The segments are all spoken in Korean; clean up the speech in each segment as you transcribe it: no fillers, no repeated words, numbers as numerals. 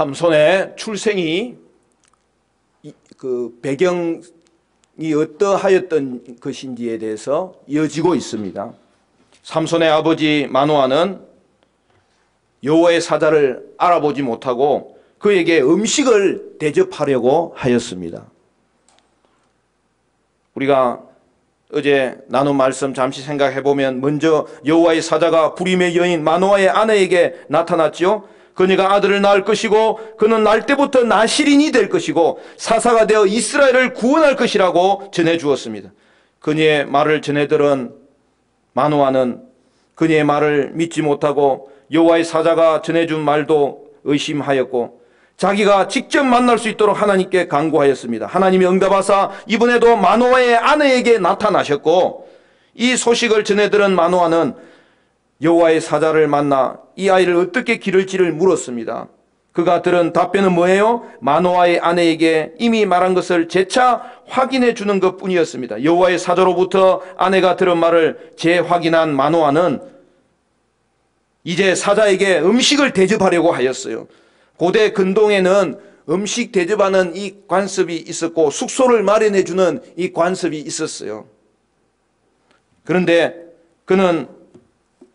삼손의 출생이 그 배경이 어떠하였던 것인지에 대해서 이어지고 있습니다. 삼손의 아버지 마노아는 여호와의 사자를 알아보지 못하고 그에게 음식을 대접하려고 하였습니다. 우리가 어제 나눈 말씀 잠시 생각해 보면 먼저 여호와의 사자가 부림의 여인 마노아의 아내에게 나타났지요. 그녀가 아들을 낳을 것이고 그는 날 때부터 나실인이 될 것이고 사사가 되어 이스라엘을 구원할 것이라고 전해주었습니다. 그녀의 말을 전해들은 마노아는 그녀의 말을 믿지 못하고 여호와의 사자가 전해준 말도 의심하였고 자기가 직접 만날 수 있도록 하나님께 간구하였습니다. 하나님이 응답하사 이번에도 마노아의 아내에게 나타나셨고 이 소식을 전해들은 마노아는 여호와의 사자를 만나 이 아이를 어떻게 기를지를 물었습니다. 그가 들은 답변은 뭐예요? 마노아의 아내에게 이미 말한 것을 재차 확인해 주는 것뿐이었습니다. 여호와의 사자로부터 아내가 들은 말을 재확인한 마노아는 이제 사자에게 음식을 대접하려고 하였어요. 고대 근동에는 음식 대접하는 이 관습이 있었고 숙소를 마련해 주는 이 관습이 있었어요. 그런데 그는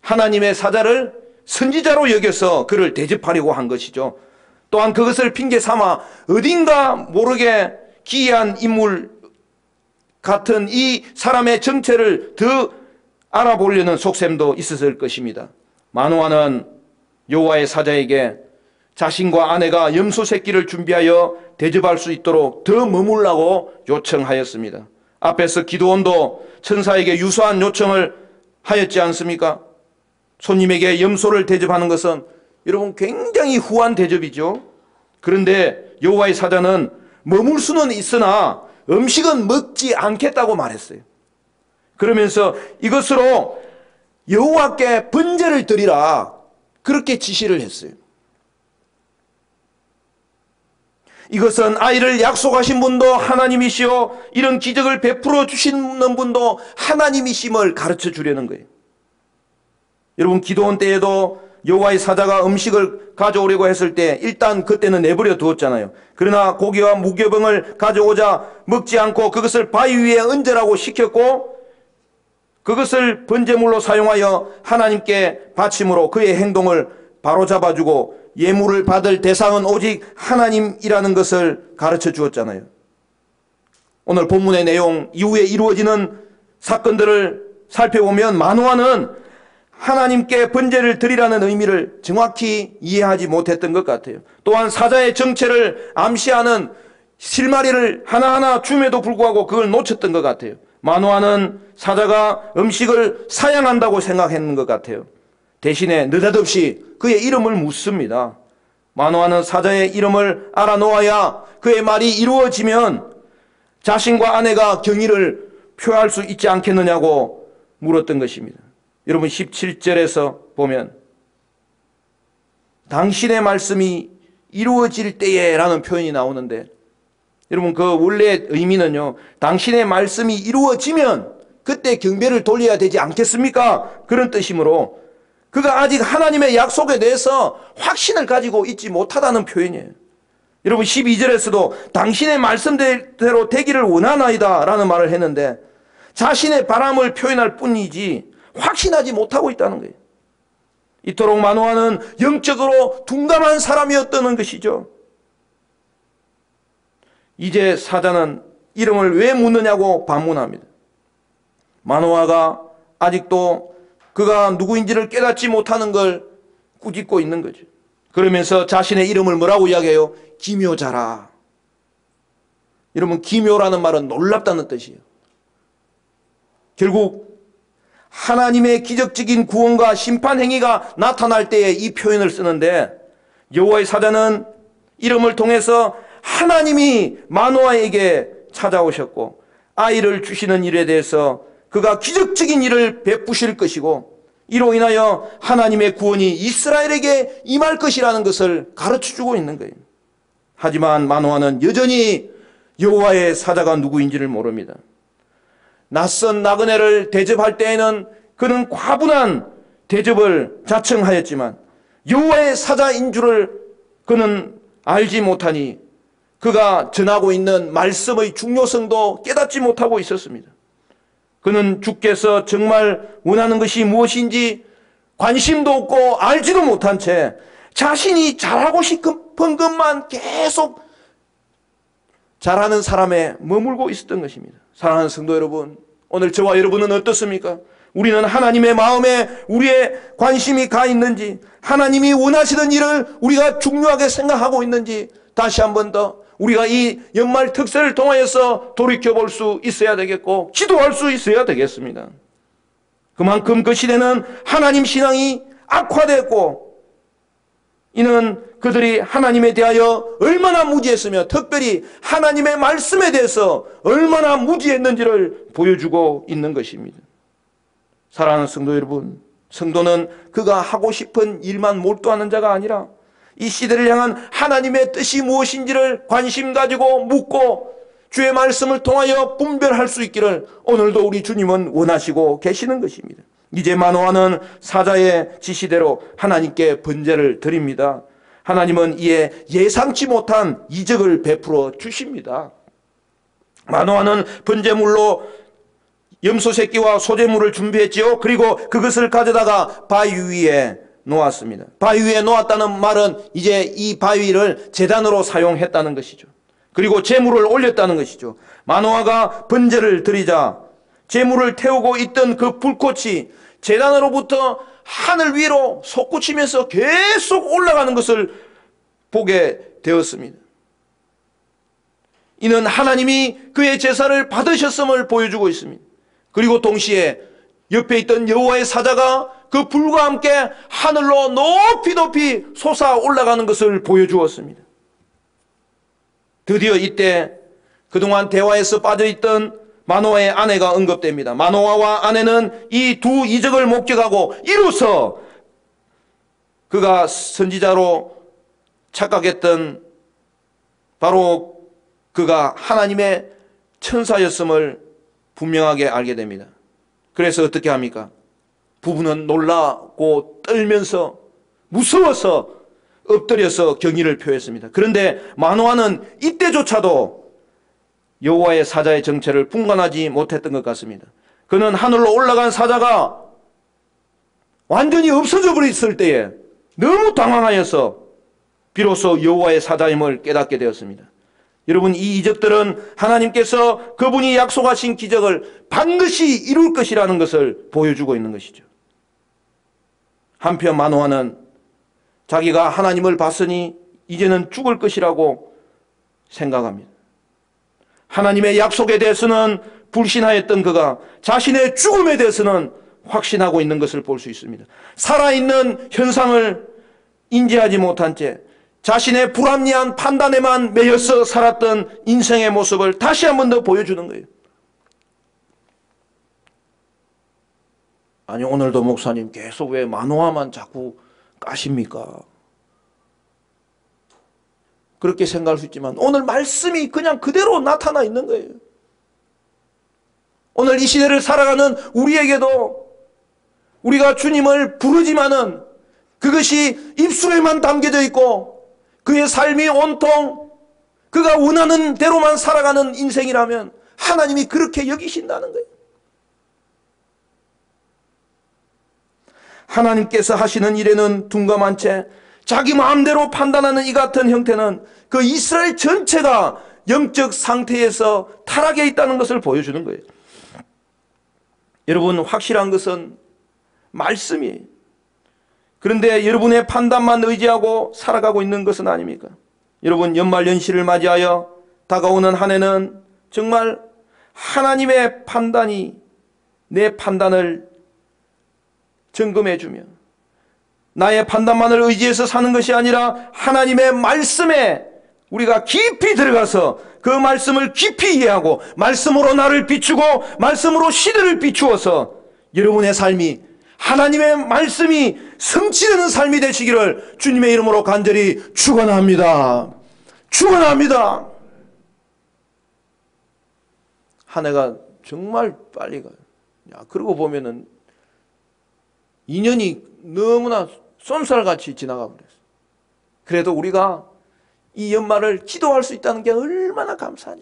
하나님의 사자를 선지자로 여겨서 그를 대접하려고 한 것이죠. 또한 그것을 핑계 삼아 어딘가 모르게 기이한 인물 같은 이 사람의 정체를 더 알아보려는 속셈도 있었을 것입니다. 마노아는 여호와의 사자에게 자신과 아내가 염소 새끼를 준비하여 대접할 수 있도록 더 머물라고 요청하였습니다. 앞에서 기드온도 천사에게 유사한 요청을 하였지 않습니까? 손님에게 염소를 대접하는 것은 여러분 굉장히 후한 대접이죠. 그런데 여호와의 사자는 머물 수는 있으나 음식은 먹지 않겠다고 말했어요. 그러면서 이것으로 여호와께 번제를 드리라 그렇게 지시를 했어요. 이것은 아이를 약속하신 분도 하나님이시오 이런 기적을 베풀어 주시는 분도 하나님이심을 가르쳐 주려는 거예요. 여러분 기도원 때에도 여호와의 사자가 음식을 가져오려고 했을 때 일단 그때는 내버려 두었잖아요. 그러나 고기와 무교병을 가져오자 먹지 않고 그것을 바위 위에 얹으라고 시켰고 그것을 번제물로 사용하여 하나님께 바침으로 그의 행동을 바로잡아주고 예물을 받을 대상은 오직 하나님이라는 것을 가르쳐 주었잖아요. 오늘 본문의 내용 이후에 이루어지는 사건들을 살펴보면 마노아는 하나님께 번제를 드리라는 의미를 정확히 이해하지 못했던 것 같아요. 또한 사자의 정체를 암시하는 실마리를 하나하나 줌에도 불구하고 그걸 놓쳤던 것 같아요. 마노아는 사자가 음식을 사양한다고 생각했는 것 같아요. 대신에 느닷없이 그의 이름을 묻습니다. 마노아는 사자의 이름을 알아놓아야 그의 말이 이루어지면 자신과 아내가 경의를 표할 수 있지 않겠느냐고 물었던 것입니다. 여러분 17절에서 보면 당신의 말씀이 이루어질 때에 라는 표현이 나오는데 여러분 그 원래 의미는요 당신의 말씀이 이루어지면 그때 경배를 돌려야 되지 않겠습니까? 그런 뜻이므로 그가 아직 하나님의 약속에 대해서 확신을 가지고 있지 못하다는 표현이에요. 여러분 12절에서도 당신의 말씀대로 되기를 원하나이다 라는 말을 했는데 자신의 바람을 표현할 뿐이지 확신하지 못하고 있다는 거예요. 이토록 마노아는 영적으로 둔감한 사람이었다는 것이죠. 이제 사자는 이름을 왜 묻느냐고 반문합니다. 마노아가 아직도 그가 누구인지를 깨닫지 못하는 걸 꾸짖고 있는 거죠. 그러면서 자신의 이름을 뭐라고 이야기해요? 기묘자라. 여러분 기묘라는 말은 놀랍다는 뜻이에요. 결국 하나님의 기적적인 구원과 심판 행위가 나타날 때에 이 표현을 쓰는데 여호와의 사자는 이름을 통해서 하나님이 마노아에게 찾아오셨고 아이를 주시는 일에 대해서 그가 기적적인 일을 베푸실 것이고 이로 인하여 하나님의 구원이 이스라엘에게 임할 것이라는 것을 가르쳐주고 있는 거예요. 하지만 마노아는 여전히 여호와의 사자가 누구인지를 모릅니다. 낯선 나그네를 대접할 때에는 그는 과분한 대접을 자청하였지만 여호와의 사자인 줄을 그는 알지 못하니 그가 전하고 있는 말씀의 중요성도 깨닫지 못하고 있었습니다. 그는 주께서 정말 원하는 것이 무엇인지 관심도 없고 알지도 못한 채 자신이 잘하고 싶은 것만 계속 잘하는 사람에 머물고 있었던 것입니다. 사랑하는 성도 여러분, 오늘 저와 여러분은 어떻습니까? 우리는 하나님의 마음에 우리의 관심이 가 있는지, 하나님이 원하시는 일을 우리가 중요하게 생각하고 있는지 다시 한 번 더 우리가 이 연말 특세를 통하여서 돌이켜볼 수 있어야 되겠고 기도할 수 있어야 되겠습니다. 그만큼 그 시대는 하나님 신앙이 악화됐고, 이는 그들이 하나님에 대하여 얼마나 무지했으며 특별히 하나님의 말씀에 대해서 얼마나 무지했는지를 보여주고 있는 것입니다. 사랑하는 성도 여러분, 성도는 그가 하고 싶은 일만 몰두하는 자가 아니라 이 시대를 향한 하나님의 뜻이 무엇인지를 관심 가지고 묻고 주의 말씀을 통하여 분별할 수 있기를 오늘도 우리 주님은 원하시고 계시는 것입니다. 이제 마노아는 사자의 지시대로 하나님께 번제를 드립니다. 하나님은 이에 예상치 못한 이적을 베풀어 주십니다. 마노아는 번제물로 염소 새끼와 소제물을 준비했지요. 그리고 그것을 가져다가 바위 위에 놓았습니다. 바위 위에 놓았다는 말은 이제 이 바위를 제단으로 사용했다는 것이죠. 그리고 제물을 올렸다는 것이죠. 마노아가 번제를 드리자 제물을 태우고 있던 그 불꽃이 제단으로부터 하늘 위로 솟구치면서 계속 올라가는 것을 보게 되었습니다. 이는 하나님이 그의 제사를 받으셨음을 보여주고 있습니다. 그리고 동시에 옆에 있던 여호와의 사자가 그 불과 함께 하늘로 높이 높이 솟아 올라가는 것을 보여주었습니다. 드디어 이때 그동안 대화에서 빠져있던 마노아의 아내가 언급됩니다. 마노아와 아내는 이 두 이적을 목격하고 이로써 그가 선지자로 착각했던 바로 그가 하나님의 천사였음을 분명하게 알게 됩니다. 그래서 어떻게 합니까? 부부는 놀라고 떨면서 무서워서 엎드려서 경의를 표했습니다. 그런데 마노아는 이때조차도 여호와의 사자의 정체를 분간하지 못했던 것 같습니다. 그는 하늘로 올라간 사자가 완전히 없어져 버렸을 때에 너무 당황하여서 비로소 여호와의 사자임을 깨닫게 되었습니다. 여러분, 이 이적들은 하나님께서 그분이 약속하신 기적을 반드시 이룰 것이라는 것을 보여주고 있는 것이죠. 한편 마노아는 자기가 하나님을 봤으니 이제는 죽을 것이라고 생각합니다. 하나님의 약속에 대해서는 불신하였던 그가 자신의 죽음에 대해서는 확신하고 있는 것을 볼 수 있습니다. 살아있는 현상을 인지하지 못한 채 자신의 불합리한 판단에만 매여서 살았던 인생의 모습을 다시 한 번 더 보여주는 거예요. 아니, 오늘도 목사님 계속 왜 마노아만 자꾸 까십니까? 그렇게 생각할 수 있지만 오늘 말씀이 그냥 그대로 나타나 있는 거예요. 오늘 이 시대를 살아가는 우리에게도 우리가 주님을 부르지만은 그것이 입술에만 담겨져 있고 그의 삶이 온통 그가 원하는 대로만 살아가는 인생이라면 하나님이 그렇게 여기신다는 거예요. 하나님께서 하시는 일에는 둔감한 채 자기 마음대로 판단하는 이 같은 형태는 그 이스라엘 전체가 영적 상태에서 타락해 있다는 것을 보여주는 거예요. 여러분, 확실한 것은 말씀이에요. 그런데 여러분의 판단만 의지하고 살아가고 있는 것은 아닙니까? 여러분, 연말연시를 맞이하여 다가오는 한 해는 정말 하나님의 판단이 내 판단을 점검해주며 나의 판단만을 의지해서 사는 것이 아니라 하나님의 말씀에 우리가 깊이 들어가서 그 말씀을 깊이 이해하고 말씀으로 나를 비추고 말씀으로 시대를 비추어서 여러분의 삶이 하나님의 말씀이 성취되는 삶이 되시기를 주님의 이름으로 간절히 축원합니다. 축원합니다. 한 해가 정말 빨리 가요. 그러고 보면은 2년이 너무나 쏜살같이 지나가 버렸어요. 그래도 우리가 이 연말을 기도할 수 있다는 게 얼마나 감사하냐.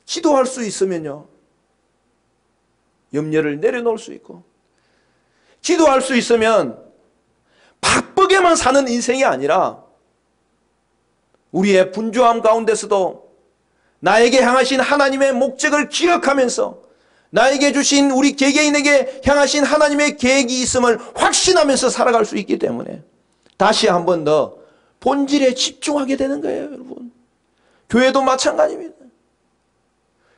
기도할 수 있으면요, 염려를 내려놓을 수 있고, 기도할 수 있으면 바쁘게만 사는 인생이 아니라 우리의 분주함 가운데서도 나에게 향하신 하나님의 목적을 기억하면서 나에게 주신 우리 개개인에게 향하신 하나님의 계획이 있음을 확신하면서 살아갈 수 있기 때문에 다시 한 번 더 본질에 집중하게 되는 거예요, 여러분. 교회도 마찬가지입니다.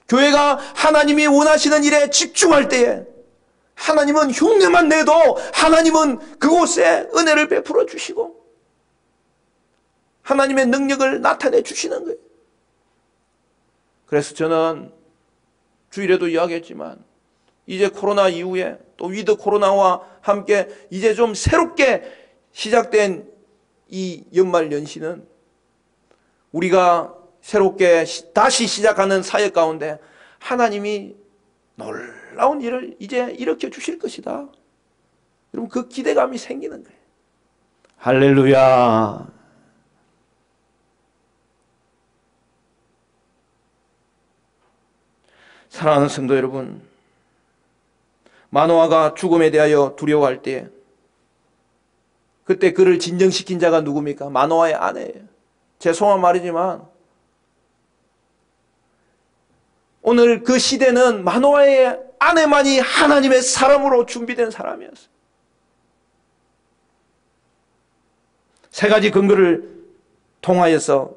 교회가 하나님이 원하시는 일에 집중할 때에 하나님은 흉내만 내도 하나님은 그곳에 은혜를 베풀어 주시고 하나님의 능력을 나타내 주시는 거예요. 그래서 저는 주일에도 이야기했지만 이제 코로나 이후에 또 위드 코로나와 함께 이제 좀 새롭게 시작된 이 연말 연시는 우리가 새롭게 다시 시작하는 사역 가운데 하나님이 놀라운 일을 이제 일으켜 주실 것이다. 여러분, 그 기대감이 생기는 거예요. 할렐루야. 사랑하는 성도 여러분, 마노아가 죽음에 대하여 두려워할 때 그때 그를 진정시킨 자가 누굽니까? 마노아의 아내예요. 죄송한 말이지만 오늘 그 시대는 마노아의 아내만이 하나님의 사람으로 준비된 사람이었어요. 세 가지 근거를 통하여서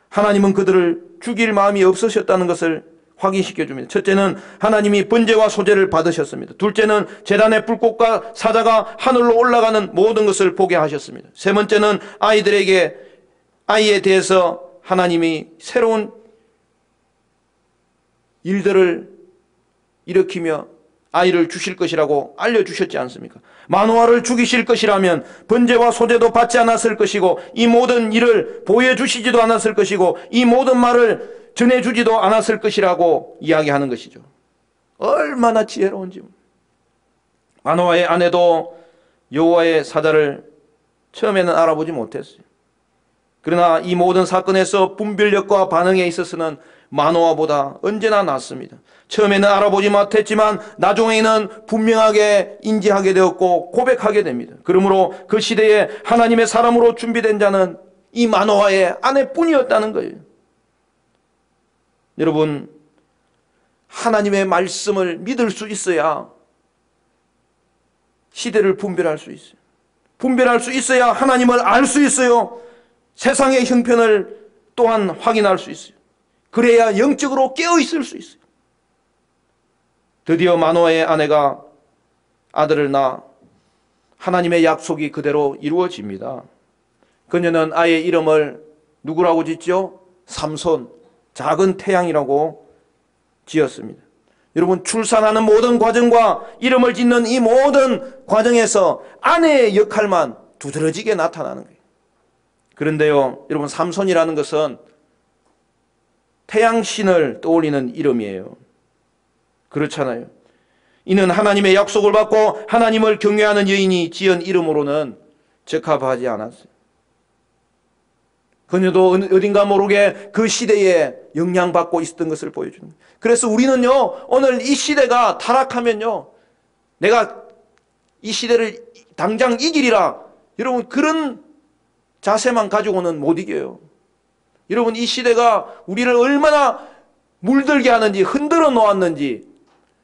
하나님은 그들을 죽일 마음이 없으셨다는 것을 확인시켜 줍니다. 첫째는 하나님이 번제와 소제를 받으셨습니다. 둘째는 제단의 불꽃과 사자가 하늘로 올라가는 모든 것을 보게 하셨습니다. 세 번째는 아이에 대해서 하나님이 새로운 일들을 일으키며 아이를 주실 것이라고 알려주셨지 않습니까? 마노아를 죽이실 것이라면 번제와 소제도 받지 않았을 것이고 이 모든 일을 보여주시지도 않았을 것이고 이 모든 말을 전해주지도 않았을 것이라고 이야기하는 것이죠. 얼마나 지혜로운지. 마노아의 아내도 여호와의 사자를 처음에는 알아보지 못했어요. 그러나 이 모든 사건에서 분별력과 반응에 있어서는 마노아보다 언제나 낫습니다. 처음에는 알아보지 못했지만 나중에는 분명하게 인지하게 되었고 고백하게 됩니다. 그러므로 그 시대에 하나님의 사람으로 준비된 자는 이 마노아의 아내뿐이었다는 거예요. 여러분, 하나님의 말씀을 믿을 수 있어야 시대를 분별할 수 있어요. 분별할 수 있어야 하나님을 알 수 있어요. 세상의 형편을 또한 확인할 수 있어요. 그래야 영적으로 깨어 있을 수 있어요. 드디어 마노아의 아내가 아들을 낳아 하나님의 약속이 그대로 이루어집니다. 그녀는 아이의 이름을 누구라고 짓죠? 삼손, 작은 태양이라고 지었습니다. 여러분, 출산하는 모든 과정과 이름을 짓는 이 모든 과정에서 아내의 역할만 두드러지게 나타나는 거예요. 그런데요, 여러분, 삼손이라는 것은 태양신을 떠올리는 이름이에요. 그렇잖아요. 이는 하나님의 약속을 받고 하나님을 경외하는 여인이 지은 이름으로는 적합하지 않았어요. 그녀도 어딘가 모르게 그 시대에 영향받고 있었던 것을 보여주는 거예요. 그래서 우리는요, 오늘 이 시대가 타락하면요, 내가 이 시대를 당장 이기리라, 여러분, 그런 자세만 가지고는 못 이겨요. 여러분, 이 시대가 우리를 얼마나 물들게 하는지, 흔들어 놓았는지,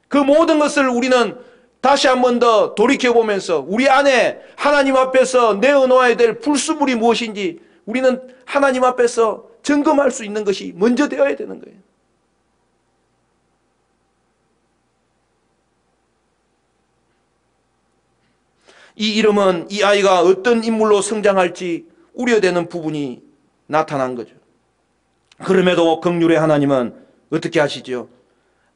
그 모든 것을 우리는 다시 한 번 더 돌이켜보면서 우리 안에 하나님 앞에서 내어놓아야 될 불순물이 무엇인지 우리는 하나님 앞에서 점검할 수 있는 것이 먼저 되어야 되는 거예요. 이 이름은 이 아이가 어떤 인물로 성장할지 우려되는 부분이 나타난 거죠. 그럼에도 긍휼의 하나님은 어떻게 하시죠?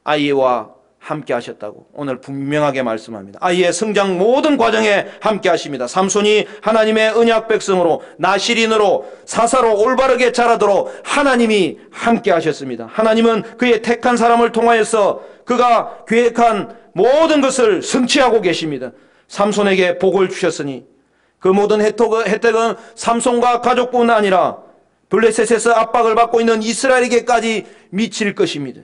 아이와 함께 하셨다고 오늘 분명하게 말씀합니다. 아이의 성장 모든 과정에 함께 하십니다. 삼손이 하나님의 언약 백성으로 나실인으로 사사로 올바르게 자라도록 하나님이 함께 하셨습니다. 하나님은 그의 택한 사람을 통하여서 그가 계획한 모든 것을 성취하고 계십니다. 삼손에게 복을 주셨으니 그 모든 혜택은 삼손과 가족뿐 아니라 블레셋에서 압박을 받고 있는 이스라엘에게까지 미칠 것입니다.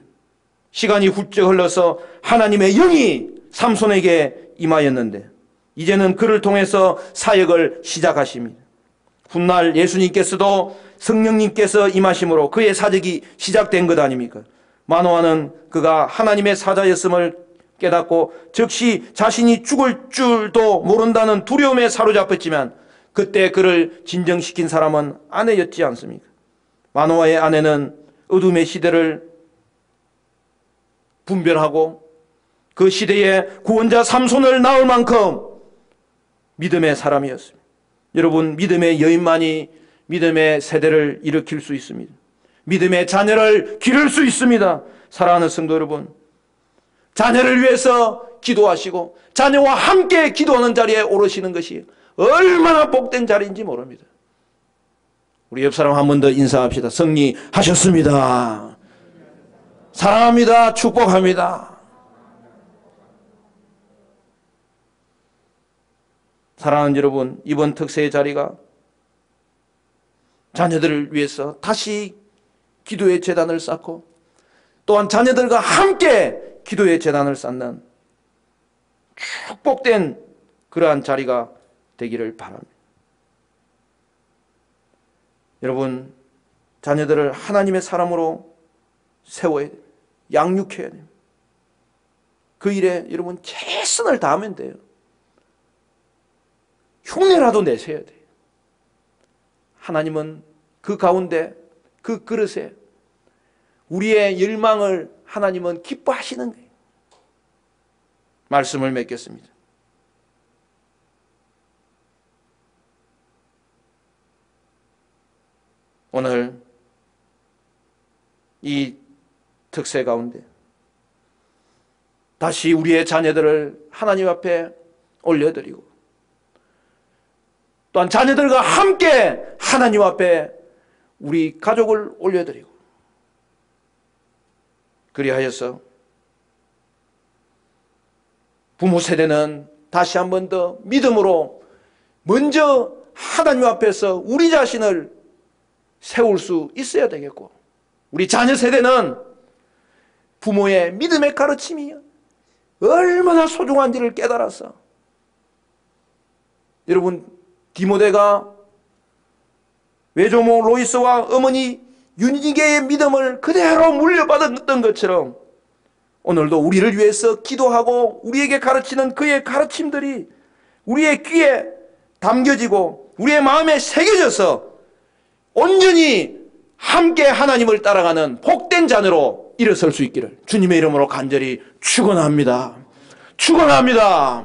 시간이 훌쩍 흘러서 하나님의 영이 삼손에게 임하였는데 이제는 그를 통해서 사역을 시작하십니다. 훗날 예수님께서도 성령님께서 임하심으로 그의 사역이 시작된 것 아닙니까? 마노아는 그가 하나님의 사자였음을 깨닫고 즉시 자신이 죽을 줄도 모른다는 두려움에 사로잡혔지만 그때 그를 진정시킨 사람은 아내였지 않습니까? 마노아의 아내는 어둠의 시대를 분별하고 그 시대에 구원자 삼손을 낳을 만큼 믿음의 사람이었습니다. 여러분, 믿음의 여인만이 믿음의 세대를 일으킬 수 있습니다. 믿음의 자녀를 기를 수 있습니다. 사랑하는 성도 여러분, 자녀를 위해서 기도하시고 자녀와 함께 기도하는 자리에 오르시는 것이 얼마나 복된 자리인지 모릅니다. 우리 옆 사람 한 번 더 인사합시다. 승리하셨습니다. 사랑합니다. 축복합니다. 사랑하는 여러분, 이번 특세의 자리가 자녀들을 위해서 다시 기도의 제단을 쌓고 또한 자녀들과 함께 기도의 제단을 쌓는 축복된 그러한 자리가 되기를 바랍니다. 여러분, 자녀들을 하나님의 사람으로 세워야 됩니다. 양육해야 됩니다. 그 일에 여러분 최선을 다하면 돼요. 흉내라도 내셔야 돼요. 하나님은 그 가운데 그 그릇에 우리의 열망을 하나님은 기뻐하시는 거예요. 말씀을 맺겠습니다. 오늘 이 특세 가운데 다시 우리의 자녀들을 하나님 앞에 올려드리고 또한 자녀들과 함께 하나님 앞에 우리 가족을 올려드리고 그리하여서 부모 세대는 다시 한 번 더 믿음으로 먼저 하나님 앞에서 우리 자신을 세울 수 있어야 되겠고 우리 자녀 세대는 부모의 믿음의 가르침이 얼마나 소중한지를 깨달아서 여러분 디모데가 외조모 로이스와 어머니 유니게의 믿음을 그대로 물려받았던 것처럼 오늘도 우리를 위해서 기도하고 우리에게 가르치는 그의 가르침들이 우리의 귀에 담겨지고 우리의 마음에 새겨져서 온전히 함께 하나님을 따라가는 복된 자녀로 일어설 수 있기를 주님의 이름으로 간절히 축원합니다. 축원합니다.